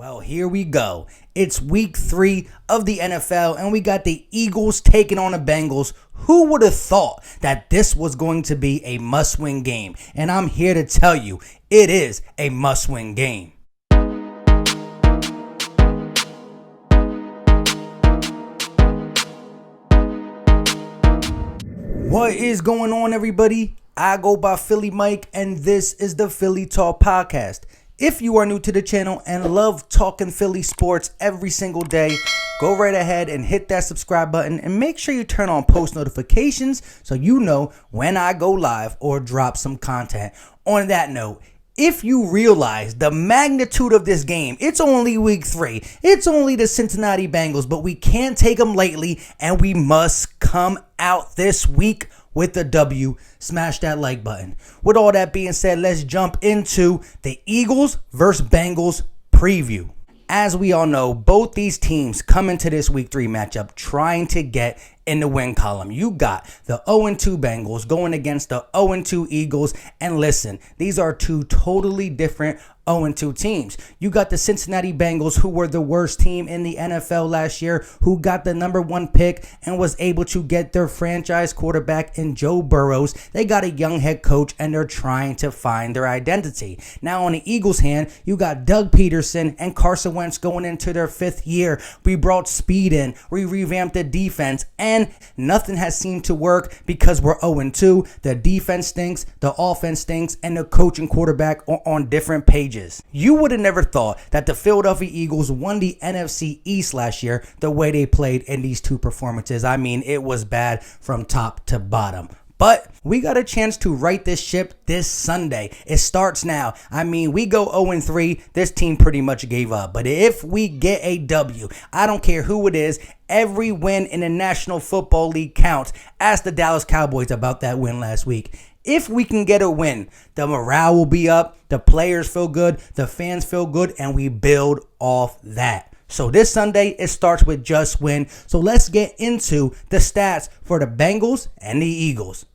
Well, here we go. It's week 3 of the NFL, and we got the Eagles taking on the Bengals. Who would have thought that this was going to be a must-win game? And I'm here to tell you, it is a must-win game. What is going on, everybody? I go by Philly Mike, and this is the Philly Talk Podcast. If you are new to the channel and love talking Philly sports every single day, go right ahead and hit that subscribe button and make sure you turn on post notifications so you know when I go live or drop some content. On that note, if you realize the magnitude of this game, it's only week 3. It's only the Cincinnati Bengals, but we can't take them lightly, and we must come out this week with the W. Smash that like button. With all that being said, let's jump into the Eagles versus Bengals preview. As we all know, both these teams come into this week 3 matchup trying to get in the win column. You got the 0-2 Bengals going against the 0-2 Eagles. And listen, these are two totally different 0-2 teams. You got the Cincinnati Bengals, who were the worst team in the NFL last year, who got the number 1 pick and was able to get their franchise quarterback in Joe Burrow. They got a young head coach, and they're trying to find their identity. Now on the Eagles' hand, you got Doug Peterson and Carson Wentz going into their 5th year. We brought speed in, we revamped the defense, and nothing has seemed to work because we're 0-2. The defense stinks, the offense stinks, and the coach and quarterback are on different pages. You would have never thought that the Philadelphia Eagles won the NFC East last year the way they played in these two performances. I mean, it was bad from top to bottom. But we got a chance to right this ship this Sunday. It starts now. I mean, we go 0-3. This team pretty much gave up. But if we get a W, I don't care who it is, every win in the National Football League counts. Ask the Dallas Cowboys about that win last week. If we can get a win, the morale will be up, the players feel good, the fans feel good, and we build off that. So this Sunday, it starts with just win. So let's get into the stats for the Bengals and the Eagles.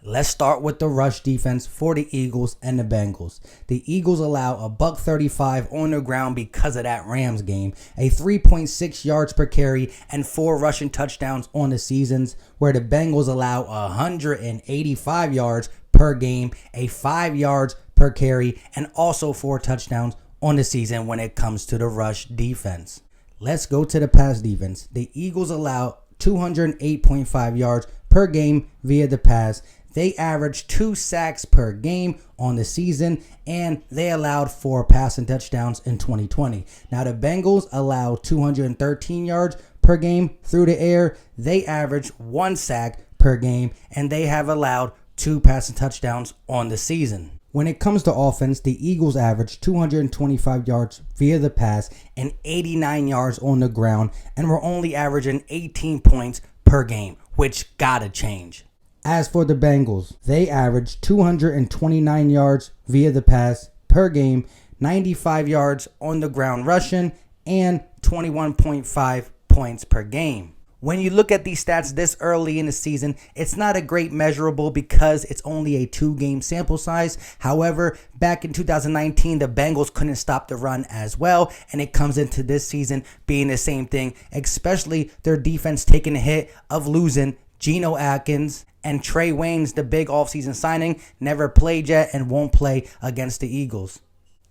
Let's start with the rush defense for the Eagles and the Bengals. The Eagles allow a $135 on the ground because of that Rams game, a 3.6 yards per carry, and 4 rushing touchdowns on the seasons, where the Bengals allow 185 yards per game, a 5 yards per carry, and also 4 touchdowns on the season when it comes to the rush defense. Let's go to the pass defense. The Eagles allow 208.5 yards per game via the pass. They averaged 2 sacks per game on the season, and they allowed 4 passing touchdowns in 2020. Now, the Bengals allowed 213 yards per game through the air. They averaged 1 sack per game, and they have allowed 2 passing touchdowns on the season. When it comes to offense, the Eagles averaged 225 yards via the pass and 89 yards on the ground, and were only averaging 18 points per game, which gotta change. As for the Bengals, they averaged 229 yards via the pass per game, 95 yards on the ground rushing, and 21.5 points per game. When you look at these stats this early in the season, it's not a great measurable because it's only a 2-game sample size. However, back in 2019, the Bengals couldn't stop the run as well, and it comes into this season being the same thing, especially their defense taking a hit of losing Geno Atkins, and Trey Waynes, the big offseason signing, never played yet and won't play against the Eagles.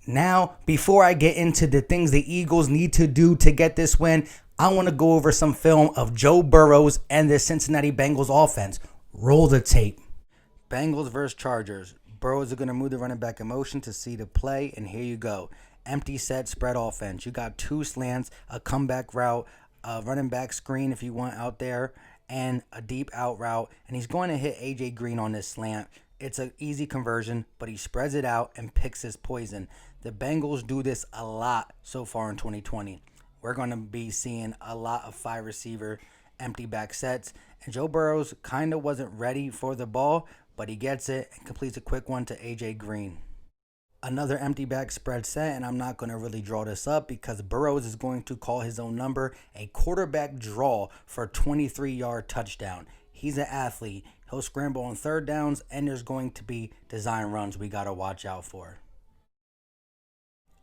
Now, before I get into the things the Eagles need to do to get this win, I want to go over some film of Joe Burrow and the Cincinnati Bengals offense. Roll the tape. Bengals versus Chargers. Burrow is going to move the running back in motion to see the play, and here you go. Empty set spread offense. You got 2 slants, a comeback route, a running back screen if you want out there, and a deep out route, and he's going to hit AJ Green on this slant. It's an easy conversion, but he spreads it out and picks his poison. The Bengals do this a lot so far in 2020. We're going to be seeing a lot of 5 receiver empty back sets, and Joe Burrow kind of wasn't ready for the ball, but he gets it and completes a quick one to AJ Green. Another empty back spread set, and I'm not going to really draw this up because Burrows is going to call his own number, a quarterback draw for a 23-yard touchdown. He's an athlete. He'll scramble on 3rd downs, and there's going to be design runs we got to watch out for.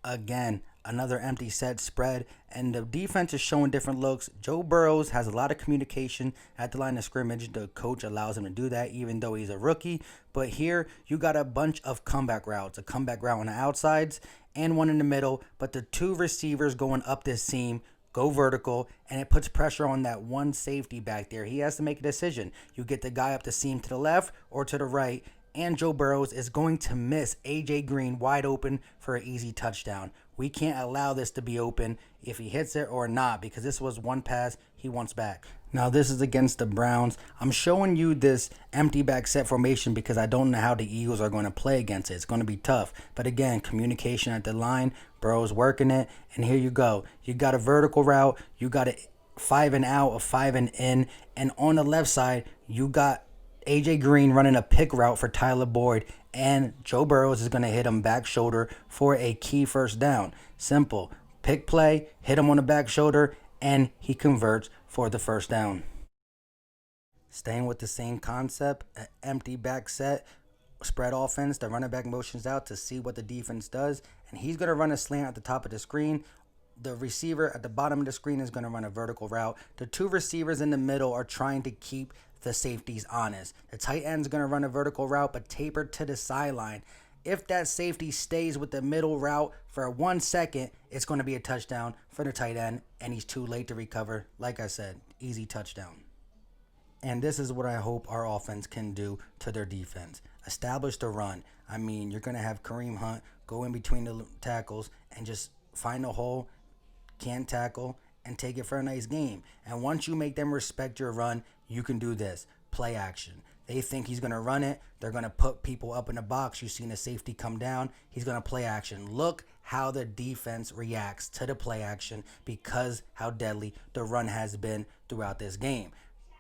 Again, another empty set spread, and the defense is showing different looks. Joe Burrow has a lot of communication at the line of scrimmage. The coach allows him to do that even though he's a rookie. But here you got a bunch of comeback routes, a comeback route on the outsides and one in the middle. But the two receivers going up this seam go vertical, and it puts pressure on that one safety back there. He has to make a decision. You get the guy up the seam to the left or to the right, and Joe Burrow is going to miss A.J. Green wide open for an easy touchdown. We can't allow this to be open if he hits it or not, because this was one pass he wants back. Now this is against the Browns. I'm showing you this empty back set formation because I don't know how the Eagles are going to play against it. It's going to be tough. But again, communication at the line. Burrow's working it. And here you go. You got a vertical route. You got a 5 and out, a 5 and in. And on the left side, you got A.J. Green running a pick route for Tyler Boyd. And Joe Burrow is going to hit him back shoulder for a key first down. Simple. Pick play, hit him on the back shoulder, and he converts for the first down. Staying with the same concept, an empty back set, spread offense. The running back motions out to see what the defense does, and he's going to run a slant at the top of the screen. The receiver at the bottom of the screen is going to run a vertical route. The two receivers in the middle are trying to keep the safeties honest. The tight end's going to run a vertical route, but tapered to the sideline. If that safety stays with the middle route for 1 second, it's going to be a touchdown for the tight end, and he's too late to recover. Like I said, easy touchdown. And this is what I hope our offense can do to their defense. Establish the run. I mean, you're going to have Kareem Hunt go in between the tackles and just find a hole, can't tackle, and take it for a nice game. And once you make them respect your run, you can do this. Play action. They think he's going to run it. They're going to put people up in the box. You've seen the safety come down. He's going to play action. Look how the defense reacts to the play action because how deadly the run has been throughout this game.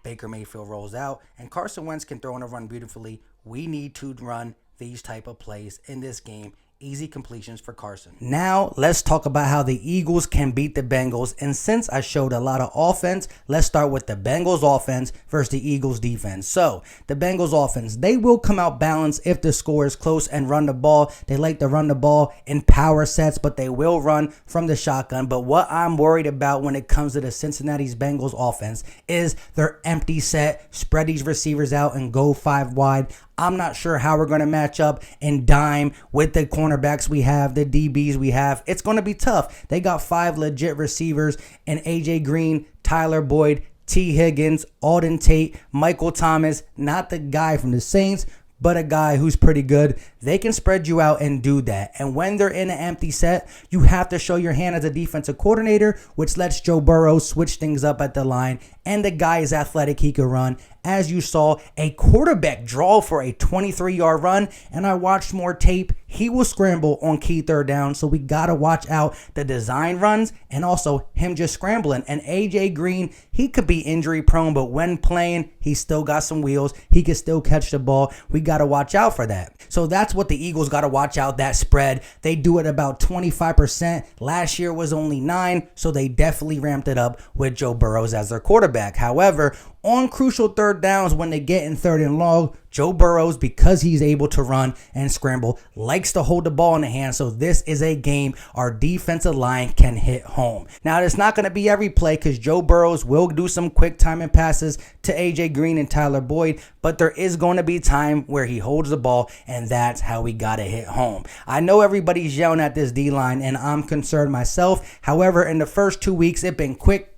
Baker Mayfield rolls out, and Carson Wentz can throw on a run beautifully. We need to run these type of plays in this game. Easy completions for Carson. Now, let's talk about how the Eagles can beat the Bengals. And since I showed a lot of offense, let's start with the Bengals offense versus the Eagles defense. So, the Bengals offense, they will come out balanced if the score is close and run the ball. They like to run the ball in power sets, but they will run from the shotgun. But what I'm worried about when it comes to the Cincinnati Bengals offense is their empty set, spread these receivers out and go 5 wide. I'm not sure how we're going to match up and dime with the cornerbacks we have, the DBs we have. It's going to be tough. They got 5 legit receivers and A.J. Green, Tyler Boyd, T. Higgins, Alden Tate, Michael Thomas, not the guy from the Saints, but a guy who's pretty good. They can spread you out and do that. And when they're in an empty set, you have to show your hand as a defensive coordinator, which lets Joe Burrow switch things up at the line. And the guy is athletic. He can run. As you saw, a quarterback draw for a 23-yard run. And I watched more tape. He will scramble on key third down. So we got to watch out the design runs and also him just scrambling. And A.J. Green, he could be injury prone, but when playing, he still got some wheels. He can still catch the ball. We got to watch out for that. So that's what the Eagles got to watch out, that spread. They do it about 25%. Last year was only 9%, so they definitely ramped it up with Joe Burrow as their quarterback. However, on crucial third downs when they get in third and long, Joe Burrow, because he's able to run and scramble, likes to hold the ball in the hand. So this is a game our defensive line can hit home. Now, it's not going to be every play because Joe Burrow will do some quick timing passes to A.J. Green and Tyler Boyd, but there is going to be time where he holds the ball, and that's how we got to hit home. I know everybody's yelling at this D-line, and I'm concerned myself. However, in the first 2 weeks, it's been quick.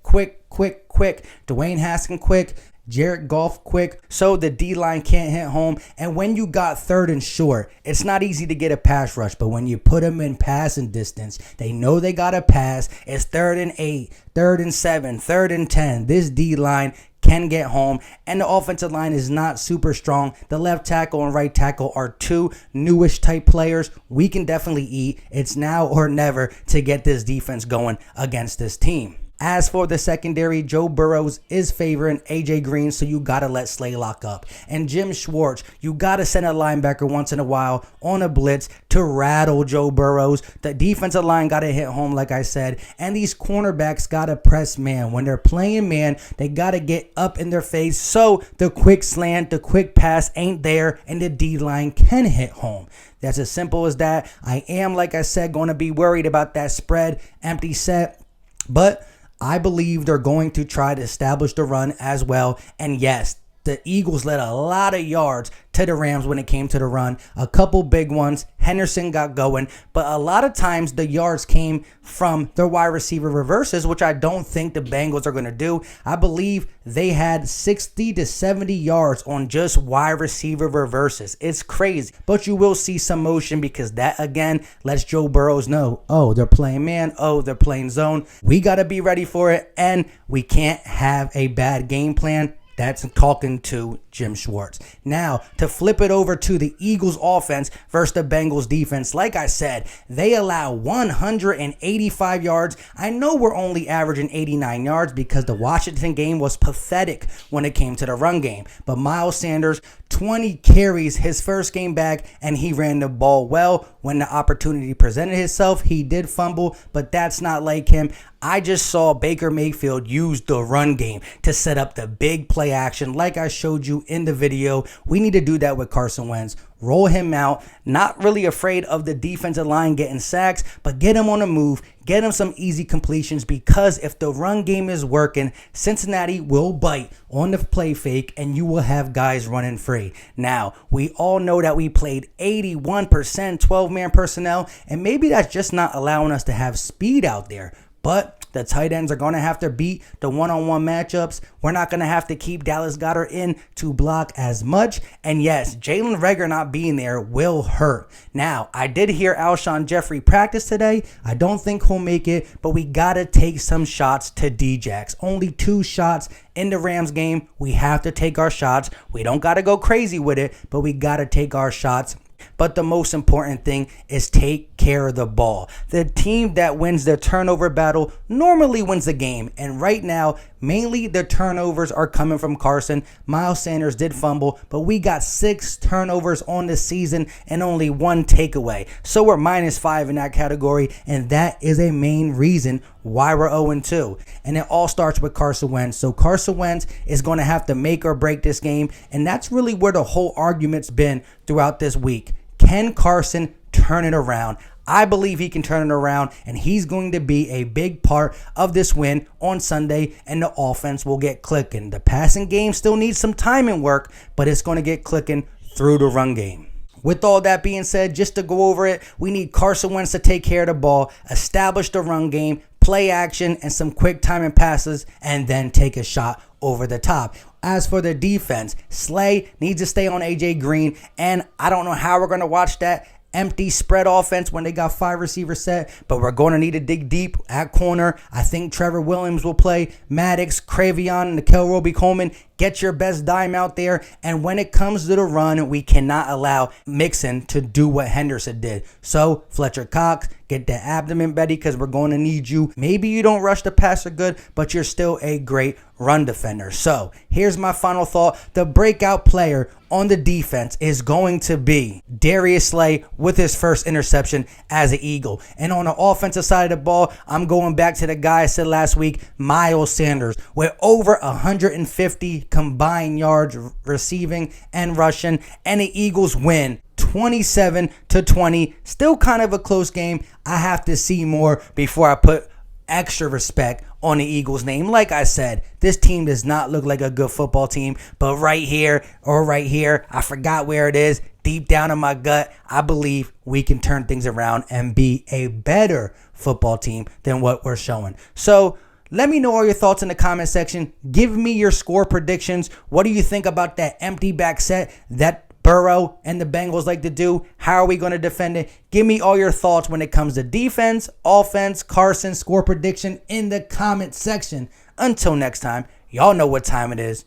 Dwayne Haskins quick. Jared Goff quick, so the D-line can't hit home. And when you got third and short, it's not easy to get a pass rush, but when you put them in passing distance, they know they got to pass. It's 3rd and 8, 3rd and 7, 3rd and 10. This D-line can get home, and the offensive line is not super strong. The left tackle and right tackle are 2 newish type players. We can definitely eat. It's now or never to get this defense going against this team. As for the secondary, Joe Burrow is favoring A.J. Green, so you got to let Slay lock up. And Jim Schwartz, you got to send a linebacker once in a while on a blitz to rattle Joe Burrow. The defensive line got to hit home, like I said. And these cornerbacks got to press man. When they're playing man, they got to get up in their face so the quick slant, the quick pass ain't there, and the D-line can hit home. That's as simple as that. I am, like I said, going to be worried about that spread empty set, but I believe they're going to try to establish the run as well. And yes, the Eagles led a lot of yards to the Rams when it came to the run. A couple big ones. Henderson got going. But a lot of times the yards came from their wide receiver reverses, which I don't think the Bengals are going to do. I believe they had 60 to 70 yards on just wide receiver reverses. It's crazy. But you will see some motion because that, again, lets Joe Burrow know, oh, they're playing man. Oh, they're playing zone. We got to be ready for it. And we can't have a bad game plan. That's talking to Jim Schwartz. Now, to flip it over to the Eagles offense versus the Bengals defense, like I said, they allow 185 yards. I know we're only averaging 89 yards because the Washington game was pathetic when it came to the run game. But Miles Sanders, 20 carries his first game back, and he ran the ball well. When the opportunity presented itself, he did fumble, but that's not like him. I just saw Baker Mayfield use the run game to set up the big play action like I showed you in the video. We need to do that with Carson Wentz. Roll him out. Not really afraid of the defensive line getting sacks, but get him on the move. Get him some easy completions because if the run game is working, Cincinnati will bite on the play fake and you will have guys running free. Now, we all know that we played 81% 12-man personnel, and maybe that's just not allowing us to have speed out there. But the tight ends are going to have to beat the one-on-one matchups. We're not going to have to keep Dallas Goedert in to block as much. And yes, Jalen Reagor not being there will hurt. Now, I did hear Alshon Jeffrey practice today. I don't think he'll make it, but we got to take some shots to Djax. Only 2 shots in the Rams game. We have to take our shots. We don't got to go crazy with it, but we got to take our shots. But the most important thing is take care of the ball. The team that wins the turnover battle normally wins the game. And right now, mainly the turnovers are coming from Carson. Miles Sanders did fumble, but we got 6 turnovers on the season and only 1 takeaway. So we're -5 in that category, and that is a main reason why we're 0-2. And it all starts with Carson Wentz. So Carson Wentz is going to have to make or break this game, and that's really where the whole argument's been throughout this week. Can Carson turn it around? I believe he can turn it around, and he's going to be a big part of this win on Sunday, and the offense will get clicking. The passing game still needs some timing work, but it's going to get clicking through the run game. With all that being said, just to go over it, we need Carson Wentz to take care of the ball, establish the run game, play action, and some quick timing passes, and then take a shot over the top. As for the defense, Slay needs to stay on AJ Green, and I don't know how we're going to watch that empty spread offense when they got 5 receivers set, but we're going to need to dig deep at corner. I think Trevor Williams will play. Maddox, Cravion, Nikel Roby-Coleman, get your best dime out there. And when it comes to the run, we cannot allow Mixon to do what Henderson did. So Fletcher Cox, get the abdomen ready because we're going to need you. Maybe you don't rush the passer good, but you're still a great run defender. So here's my final thought. The breakout player on the defense is going to be Darius Slay with his first interception as an Eagle. And on the offensive side of the ball, I'm going back to the guy I said last week, Miles Sanders, with over 150 combined yards receiving and rushing, and the Eagles win 27-20. Still kind of a close game. I have to see more before I put extra respect on the Eagles' name. Like I said, this team does not look like a good football team, but right here, I forgot where it is, deep down in my gut, I believe we can turn things around and be a better football team than what we're showing. So let me know all your thoughts in the comment section. Give me your score predictions. What do you think about that empty back set that Burrow and the Bengals like to do? How are we going to defend it? Give me all your thoughts when it comes to defense, offense, Carson, score prediction in the comment section. Until next time, y'all know what time it is.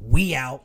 We out.